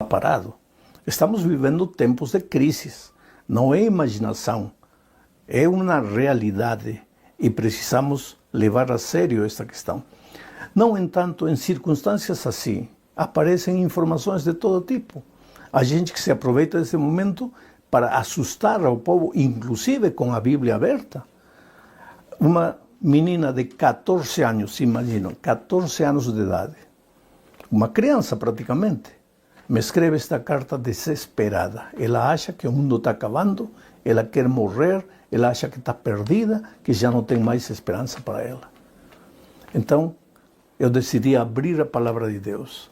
parado. Estamos vivendo tempos de crises. Não é imaginação, é uma realidade e precisamos levar a sério esta questão. No entanto, em circunstâncias assim, aparecem informações de todo tipo. Há gente que se aproveita desse momento para assustar ao povo, inclusive com a Bíblia aberta. Uma menina de 14 anos, se imaginam, 14 anos de idade, uma criança praticamente, me escreve esta carta desesperada. Ela acha que o mundo está acabando, ela quer morrer, ela acha que está perdida, que já não tem mais esperança para ela. Então, eu decidi abrir a palavra de Deus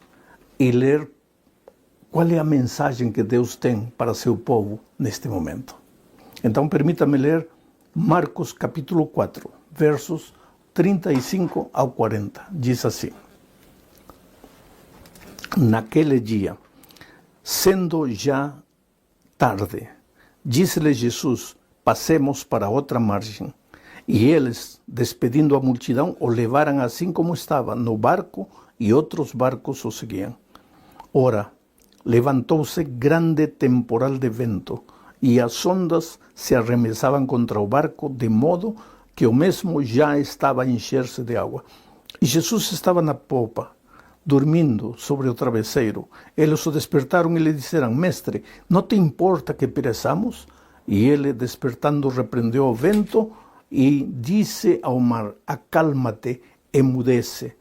e ler qual é a mensagem que Deus tem para seu povo neste momento. Então, permita-me ler Marcos capítulo 4, versos 35 ao 40. Diz assim: Naquele dia, sendo já tarde, disse-lhe Jesus: passemos para outra margem. E eles, despedindo a multidão, o levaram assim como estava, no barco, e outros barcos o seguiam. Ora, levantou-se grande temporal de vento, e as ondas se arremessavam contra o barco, de modo que o mesmo já estava a encher-se de água. E Jesus estava na popa, dormindo sobre o travesseiro. Eles o despertaram e lhe disseram: Mestre, não te importa que pereçamos? E ele, despertando, repreendeu o vento e disse ao mar: acalma-te, emudece.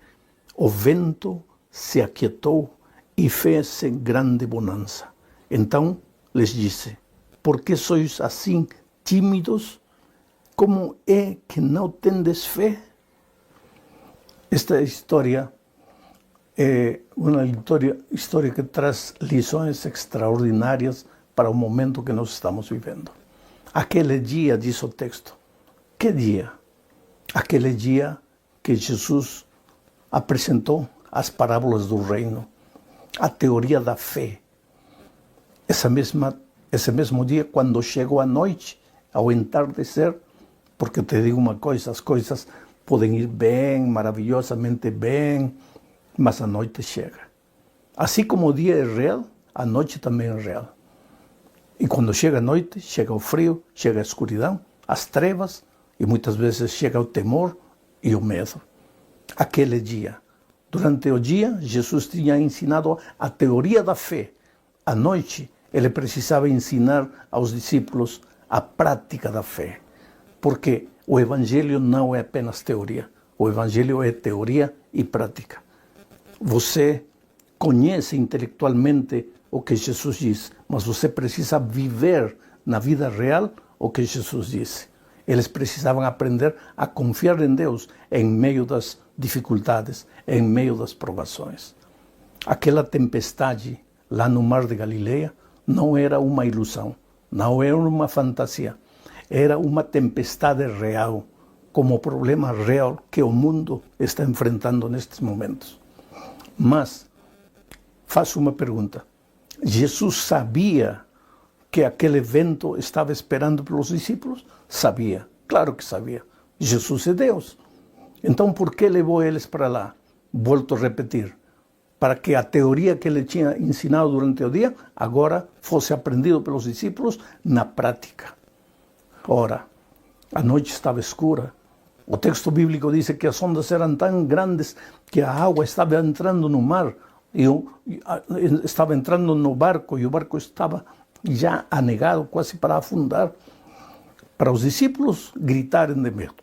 O vento se aquietou e fez-se grande bonança. Então lhes disse: por que sois assim tímidos? Como é que não tendes fé? Esta história é uma história que traz lições extraordinárias para o momento que nós estamos vivendo. Aquele dia, diz o texto. Que dia? Aquele dia que Jesus apresentou as parábolas do reino, a teoria da fé. Esse mesmo dia, quando chegou a noite, ao entardecer, porque te digo uma coisa, as coisas podem ir bem, maravilhosamente bem, mas a noite chega. Assim como o dia é real, a noite também é real. E quando chega a noite, chega o frio, chega a escuridão, as trevas, e muitas vezes chega o temor e o medo. Aquele dia. Durante o dia, Jesus tinha ensinado a teoria da fé. À noite, ele precisava ensinar aos discípulos a prática da fé. Porque o Evangelho não é apenas teoria. O Evangelho é teoria e prática. Você conhece intelectualmente o que Jesus disse, mas você precisa viver na vida real o que Jesus disse. Eles precisavam aprender a confiar em Deus em meio das dificuldades, em meio das provações. Aquela tempestade lá no Mar de Galileia não era uma ilusão, não era uma fantasia. Era uma tempestade real, como o problema real que o mundo está enfrentando nestes momentos. Mas, faço uma pergunta. Jesus sabia que aquele vento estava esperando pelos discípulos? Sabia, claro que sabia. Jesus é Deus. Então, por que levou eles para lá? Volto a repetir, para que a teoria que ele tinha ensinado durante o dia, agora fosse aprendido pelos discípulos na prática. Ora, a noite estava escura. O texto bíblico diz que as ondas eram tão grandes que a água estava entrando no mar, e estava entrando no barco, e o barco estava já anegado, quase para afundar. Para os discípulos gritarem de medo.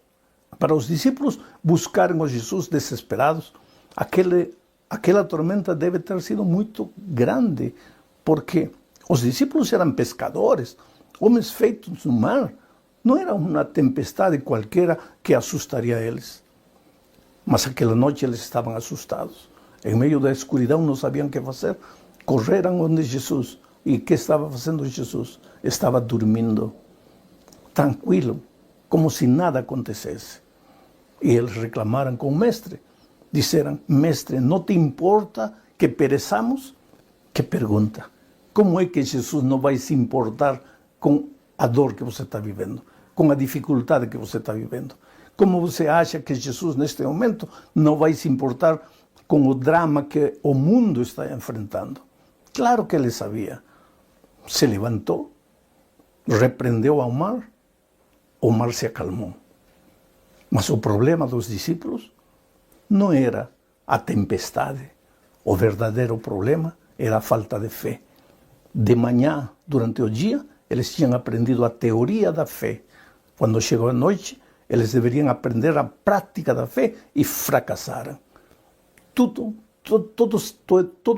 Para os discípulos buscarem o Jesus desesperados. Aquela tormenta deve ter sido muito grande, porque os discípulos eram pescadores, homens feitos no mar. Não era uma tempestade qualquer que assustaria eles. Mas aquela noite eles estavam assustados. Em meio da escuridão não sabiam o que fazer. Correram onde Jesus. E o que estava fazendo Jesus? Estava dormindo, tranquilo, como se nada acontecesse. E eles reclamaram com o mestre. Disseram: mestre, não te importa que pereçamos? Que pergunta. Como é que Jesus não vai se importar com a dor que você está vivendo, com a dificuldade que você está vivendo? Como você acha que Jesus, neste momento, não vai se importar com o drama que o mundo está enfrentando? Claro que ele sabia. Se levantou, repreendeu ao mar, o mar se acalmou. Mas o problema dos discípulos não era a tempestade. O verdadeiro problema era a falta de fé. De manhã, durante o dia, eles tinham aprendido a teoria da fé. Quando chegou a noite, eles deveriam aprender a prática da fé e fracassaram. Todo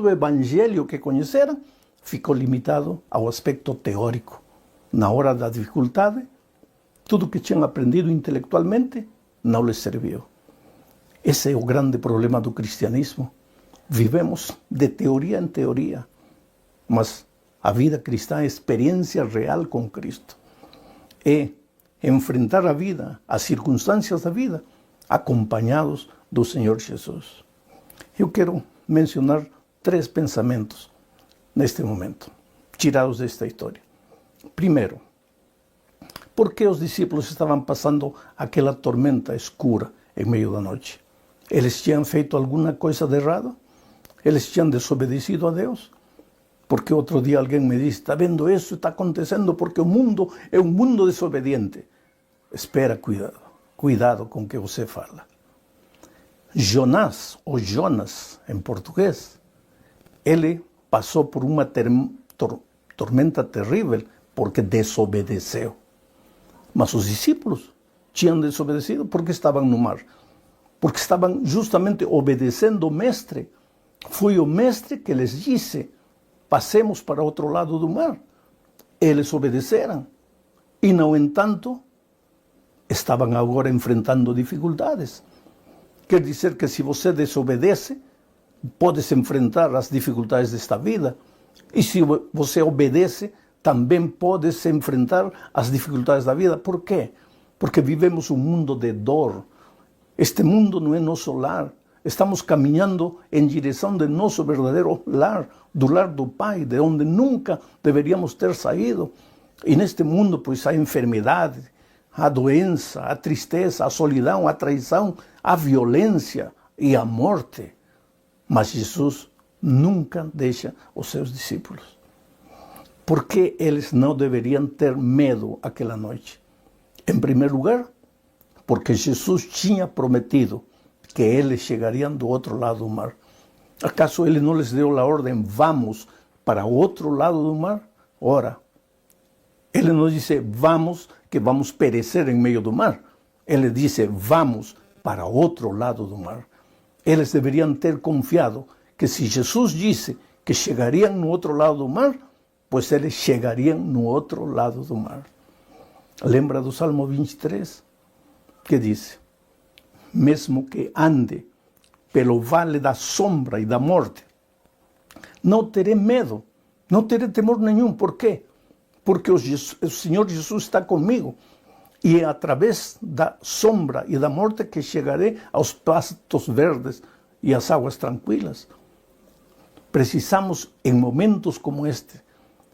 o evangelho que conheceram ficou limitado ao aspecto teórico. Na hora da dificuldade, tudo que tinham aprendido intelectualmente não lhes serviu. Esse é o grande problema do cristianismo. Vivemos de teoria em teoria, mas a vida cristã é experiência real com Cristo. É enfrentar a vida, as circunstâncias da vida, acompanhados do Senhor Jesus. Eu quero mencionar 3 pensamentos neste momento, tirados desta história. Primeiro, por que os discípulos estavam passando aquela tormenta escura em meio da noite? Eles tinham feito alguma coisa de errado? Eles tinham desobedecido a Deus? Porque outro dia alguém me disse, está vendo isso, está acontecendo porque o mundo é um mundo desobediente. Espera, cuidado com o que você fala. Jonás, ou Jonas em português, ele passou por uma tormenta terrível porque desobedeceu. Mas os discípulos tinham desobedecido porque estavam no mar. Porque estavam justamente obedecendo o mestre. Foi o mestre que lhes disse, passemos para outro lado do mar. Eles obedeceram. E, no entanto, estavam agora enfrentando dificuldades. Quer dizer que se você desobedece, podes enfrentar as dificuldades desta vida. E se você obedece, também podes enfrentar as dificuldades da vida. Por quê? Porque vivemos um mundo de dor. Este mundo não é nosso lar. Estamos caminhando em direção do nosso verdadeiro lar, do lar do Pai, de onde nunca deveríamos ter saído. E neste mundo, pois, há enfermidade, há doença, há tristeza, há solidão, há traição, há violência e a morte. Mas Jesus nunca deixa os seus discípulos. Por que eles não deveriam ter medo aquela noite? Em primeiro lugar, porque Jesus tinha prometido que eles chegariam do outro lado do mar. ¿Acaso ele não lhes deu a ordem, vamos para o outro lado do mar? Ora, ele não disse, vamos, que vamos perecer em meio do mar. Ele disse, vamos para o outro lado do mar. Eles deveriam ter confiado que se Jesus disse que chegariam no outro lado do mar, pois eles chegariam no outro lado do mar. Lembra do Salmo 23? Que diz, mesmo que ande pelo vale da sombra e da morte, não terei medo, não terei temor nenhum. Por quê? Porque o Senhor Jesus está comigo. E é através da sombra e da morte que chegarei aos pastos verdes e às águas tranquilas. Precisamos, em momentos como este,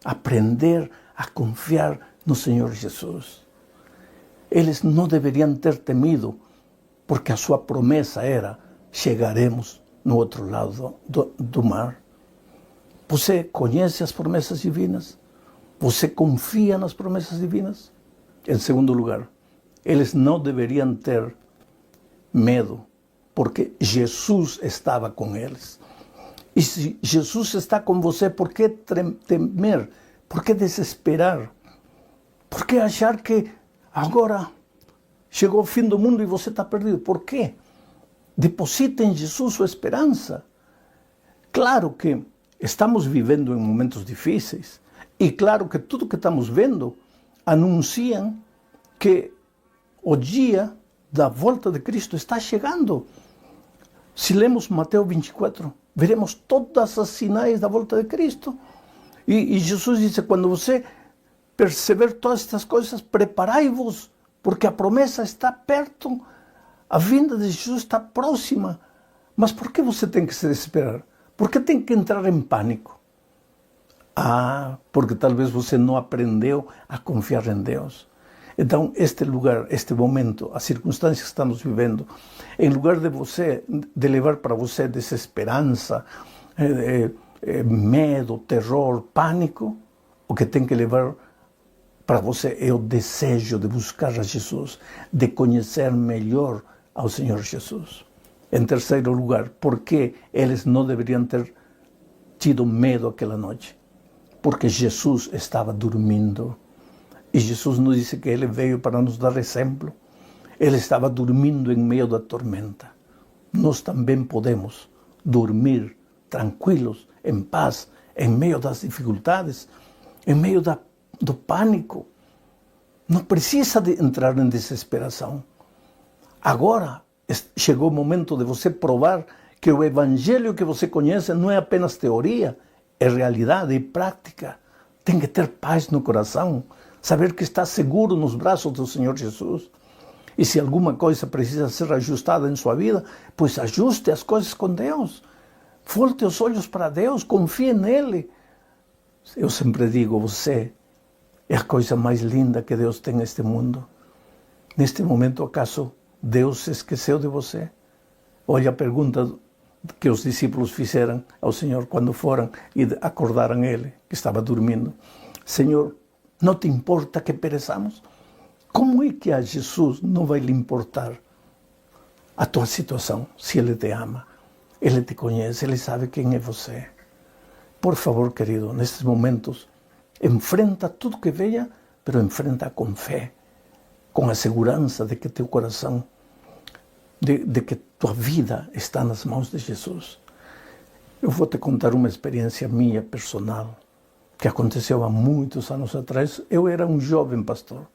aprender a confiar no Senhor Jesus. Eles não deveriam ter temido, porque a sua promessa era, chegaremos no outro lado do mar. Você conhece as promessas divinas? Você confia nas promessas divinas? Em segundo lugar, eles não deveriam ter medo, porque Jesus estava com eles. E se Jesus está com você, por que temer? Por que desesperar? Por que achar que agora chegou o fim do mundo e você está perdido? Por quê? Deposita em Jesus sua esperança. Claro que estamos vivendo em momentos difíceis. E claro que tudo que estamos vendo anunciam que o dia da volta de Cristo está chegando. Se lemos Mateus 24, veremos todas as sinais da volta de Cristo. E Jesus disse, quando você perceber todas estas coisas, preparai-vos, porque a promessa está perto, a vinda de Jesus está próxima. Mas por que você tem que se desesperar? Por que tem que entrar em pânico? Porque talvez você não aprendeu a confiar em Deus. Então, este lugar, este momento, as circunstâncias que estamos vivendo, em lugar de levar para você desesperança, medo, terror, pânico. O que tem que levar para você é o desejo de buscar a Jesus, de conhecer melhor ao Senhor Jesus. Em terceiro lugar, por que eles não deveriam ter tido medo aquela noite? Porque Jesus estava dormindo. E Jesus nos disse que ele veio para nos dar exemplo. Ele estava dormindo em meio da tormenta. Nós também podemos dormir tranquilos, em paz, em meio das dificuldades, em meio do pânico. Não precisa de entrar em desesperação. Agora chegou o momento de você provar que o evangelho que você conhece não é apenas teoria, é realidade e prática. Tem que ter paz no coração, saber que está seguro nos braços do Senhor Jesus. E se alguma coisa precisa ser ajustada em sua vida, pois ajuste as coisas com Deus. Volte os olhos para Deus, confie nele. Eu sempre digo, você é a coisa mais linda que Deus tem neste mundo. Neste momento, acaso Deus se esqueceu de você? Olha a pergunta que os discípulos fizeram ao Senhor quando foram e acordaram ele, que estava dormindo. Senhor, não te importa que pereçamos? Como é que a Jesus não vai lhe importar a tua situação, se Ele te ama? Ele te conhece, Ele sabe quem é você. Por favor, querido, nestes momentos, enfrenta tudo que venha, mas enfrenta com fé, com a segurança de que teu coração, de que tua vida está nas mãos de Jesus. Eu vou te contar uma experiência minha, personal, que aconteceu há muitos anos atrás. Eu era um jovem pastor.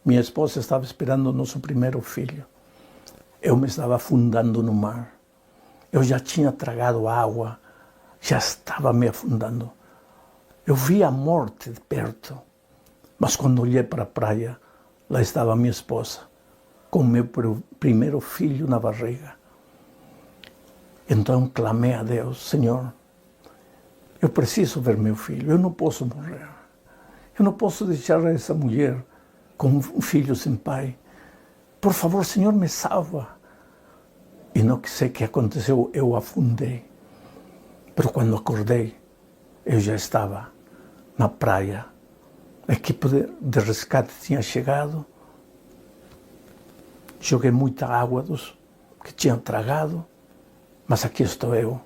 Minha esposa estava esperando o nosso primeiro filho. Eu me estava afundando no mar. Eu já tinha tragado água, já estava me afundando. Eu vi a morte de perto, mas quando olhei para a praia, lá estava minha esposa, com meu primeiro filho na barriga. Então clamei a Deus, Senhor, eu preciso ver meu filho, eu não posso morrer. Eu não posso deixar essa mulher com um filho sem pai. Por favor, Senhor, me salva. E não sei o que aconteceu, eu afundei. Mas quando acordei, eu já estava na praia. A equipe de resgate tinha chegado. Joguei muita água dos que tinham tragado, mas aqui estou eu.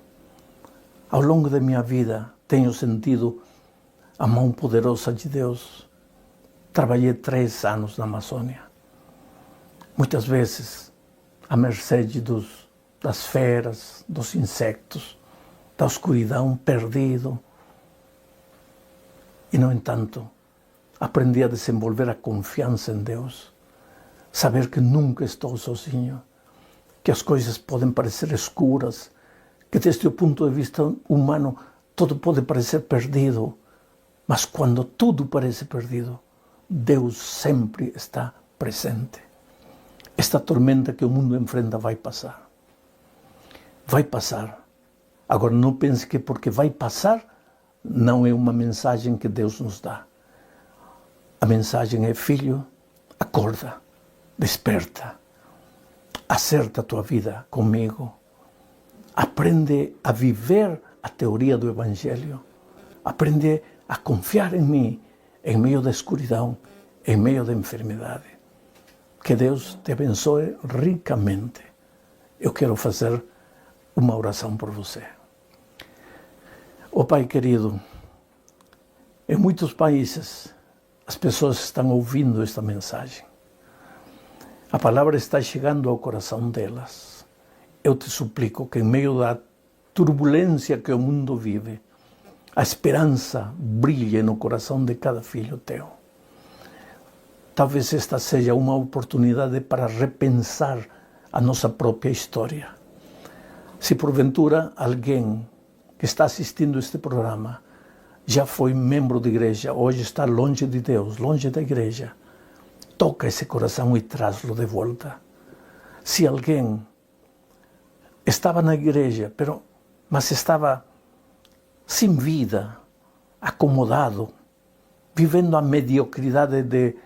Ao longo da minha vida, tenho sentido a mão poderosa de Deus. Trabalhei 3 anos na Amazônia. Muitas vezes, à mercê das feras, dos insectos, da escuridão, perdido. E, no entanto, aprendi a desenvolver a confiança em Deus. Saber que nunca estou sozinho, que as coisas podem parecer escuras, que desde o ponto de vista humano tudo pode parecer perdido, mas quando tudo parece perdido, Deus sempre está presente. Esta tormenta que o mundo enfrenta vai passar. Vai passar. Agora não pense que porque vai passar, não é uma mensagem que Deus nos dá. A mensagem é, filho, acorda, desperta, acerta a tua vida comigo. Aprende a viver a teoria do Evangelho. Aprende a confiar em mim, em meio da escuridão, em meio da enfermidade. Que Deus te abençoe ricamente. Eu quero fazer uma oração por você. Oh Pai querido, em muitos países as pessoas estão ouvindo esta mensagem. A palavra está chegando ao coração delas. Eu te suplico que em meio da turbulência que o mundo vive, a esperança brilhe no coração de cada filho teu. Talvez esta seja uma oportunidade para repensar a nossa própria história. Se porventura alguém que está assistindo este programa já foi membro de igreja, hoje está longe de Deus, longe da igreja, toca esse coração e traz-lo de volta. Se alguém estava na igreja, mas estava sem vida, acomodado, vivendo a mediocridade de